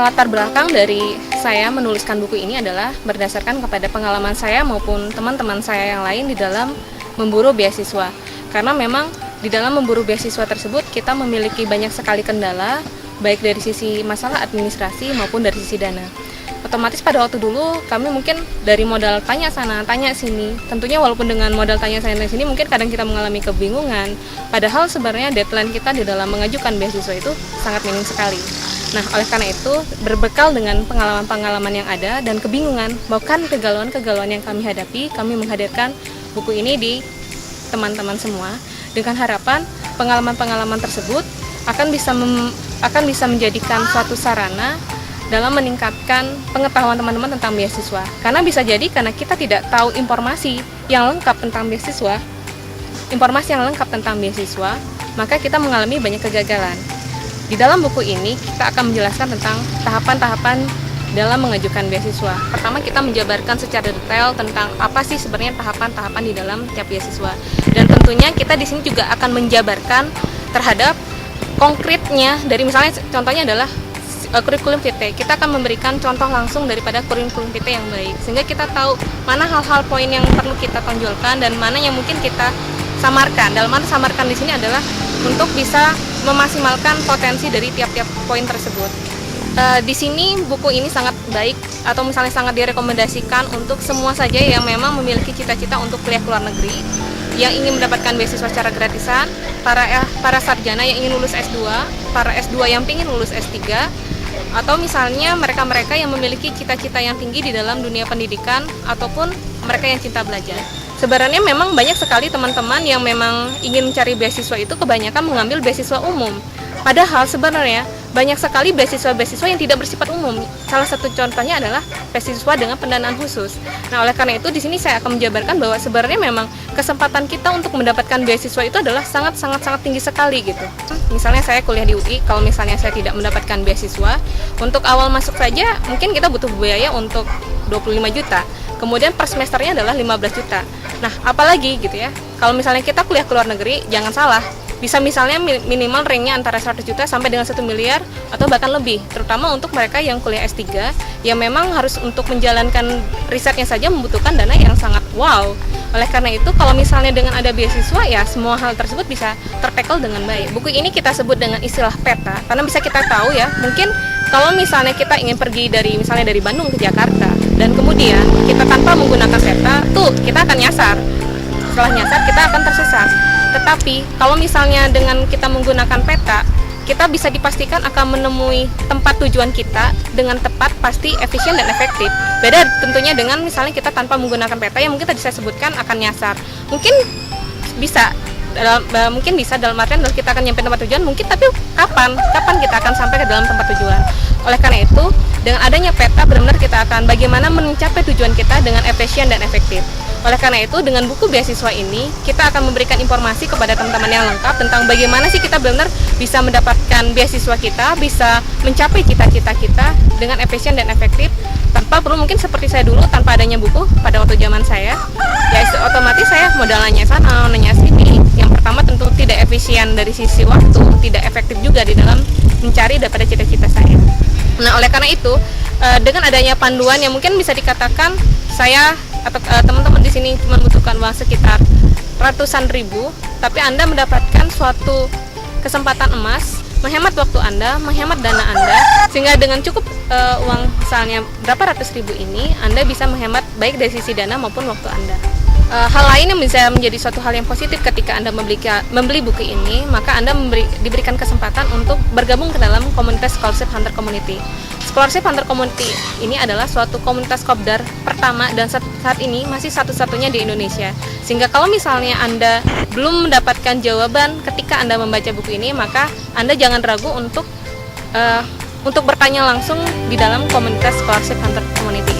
latar belakang dari saya menuliskan buku ini adalah berdasarkan kepada pengalaman saya maupun teman-teman saya yang lain di dalam memburu beasiswa. Karena memang di dalam memburu beasiswa tersebut kita memiliki banyak sekali kendala, baik dari sisi masalah administrasi maupun dari sisi dana. Otomatis pada waktu dulu kami mungkin dari modal tanya sana, tanya sini. Tentunya walaupun dengan modal tanya sana sini mungkin kadang kita mengalami kebingungan. Padahal sebenarnya deadline kita di dalam mengajukan beasiswa itu sangat minim sekali. Nah, oleh karena itu berbekal dengan pengalaman-pengalaman yang ada dan kebingungan, bahkan kegalauan-kegalauan yang kami hadapi, kami menghadirkan buku ini di teman-teman semua dengan harapan pengalaman-pengalaman tersebut akan bisa menjadikan suatu sarana dalam meningkatkan pengetahuan teman-teman tentang beasiswa. Karena bisa jadi karena kita tidak tahu informasi yang lengkap tentang beasiswa, maka kita mengalami banyak kegagalan. Di dalam buku ini kita akan menjelaskan tentang tahapan-tahapan dalam mengajukan beasiswa. Pertama, kita menjabarkan secara detail tentang apa sih sebenarnya tahapan-tahapan di dalam tiap beasiswa. Dan tentunya kita di sini juga akan menjabarkan terhadap konkretnya dari misalnya contohnya adalah kurikulum vitae. Kita akan memberikan contoh langsung daripada kurikulum vitae yang baik, sehingga kita tahu mana hal-hal poin yang perlu kita tonjolkan dan mana yang mungkin kita samarkan. Dalam arti samarkan di sini adalah untuk bisa memaksimalkan potensi dari tiap-tiap poin tersebut. Di sini buku ini sangat baik atau misalnya sangat direkomendasikan untuk semua saja yang memang memiliki cita-cita untuk kuliah ke luar negeri, yang ingin mendapatkan beasiswa secara gratisan, para sarjana yang ingin lulus S2, para S2 yang ingin lulus S3, atau misalnya mereka-mereka yang memiliki cita-cita yang tinggi di dalam dunia pendidikan ataupun mereka yang cinta belajar. Sebenarnya memang banyak sekali teman-teman yang memang ingin mencari beasiswa itu kebanyakan mengambil beasiswa umum. Padahal sebenarnya banyak sekali beasiswa-beasiswa yang tidak bersifat umum. Salah satu contohnya adalah beasiswa dengan pendanaan khusus. Nah, oleh karena itu di sini saya akan menjabarkan bahwa sebenarnya memang kesempatan kita untuk mendapatkan beasiswa itu adalah sangat tinggi sekali gitu. Misalnya saya kuliah di UI, kalau misalnya saya tidak mendapatkan beasiswa, untuk awal masuk saja mungkin kita butuh biaya untuk 25 juta. Kemudian per semesternya adalah 15 juta. Nah, apalagi gitu ya. Kalau misalnya kita kuliah ke luar negeri, jangan salah, bisa misalnya minimal ranknya antara 100 juta sampai dengan 1 miliar atau bahkan lebih, terutama untuk mereka yang kuliah S3 yang memang harus untuk menjalankan risetnya saja membutuhkan dana yang sangat wow. Oleh karena itu kalau misalnya dengan ada beasiswa ya semua hal tersebut bisa tertackle dengan baik. Buku ini kita sebut dengan istilah peta karena bisa kita tahu ya, mungkin kalau misalnya kita ingin pergi dari misalnya dari Bandung ke Jakarta dan kemudian kita tanpa menggunakan peta tuh kita akan nyasar. Setelah nyasar kita akan tersesat. Tetapi kalau misalnya dengan kita menggunakan peta, kita bisa dipastikan akan menemui tempat tujuan kita dengan tepat, pasti, efisien, dan efektif. Beda tentunya dengan misalnya kita tanpa menggunakan peta yang mungkin tadi saya sebutkan akan nyasar. Mungkin bisa dalam artian kita akan nyampe tempat tujuan mungkin, tapi kapan kita akan sampai ke dalam tempat tujuan. Oleh karena itu dengan adanya peta benar-benar kita akan bagaimana mencapai tujuan kita dengan efisien dan efektif. Oleh karena itu dengan buku beasiswa ini kita akan memberikan informasi kepada teman-teman yang lengkap tentang bagaimana sih kita benar-benar bisa mendapatkan beasiswa kita, bisa mencapai cita-cita kita dengan efisien dan efektif tanpa perlu mungkin seperti saya dulu tanpa adanya buku pada waktu zaman saya ya otomatis saya modal nanya sana nanya sini. Yang pertama tentu tidak efisien dari sisi waktu, tidak efektif juga di dalam mencari daripada cita-cita saya. Nah, oleh karena itu dengan adanya panduan yang mungkin bisa dikatakan saya atau teman-teman di sini cuma membutuhkan uang sekitar ratusan ribu, tapi Anda mendapatkan suatu kesempatan emas, menghemat waktu Anda, menghemat dana Anda, sehingga dengan cukup uang misalnya berapa ratus ribu ini, Anda bisa menghemat baik dari sisi dana maupun waktu Anda. Hal lain yang bisa menjadi suatu hal yang positif ketika Anda membeli buku ini, maka Anda diberikan kesempatan untuk bergabung ke dalam komunitas Scholarship Hunter Community. Scholarship Hunter Community ini adalah suatu komunitas kopdar pertama dan saat ini masih satu-satunya di Indonesia. Sehingga kalau misalnya Anda belum mendapatkan jawaban ketika Anda membaca buku ini, maka Anda jangan ragu untuk bertanya langsung di dalam komunitas Scholarship Hunter Community.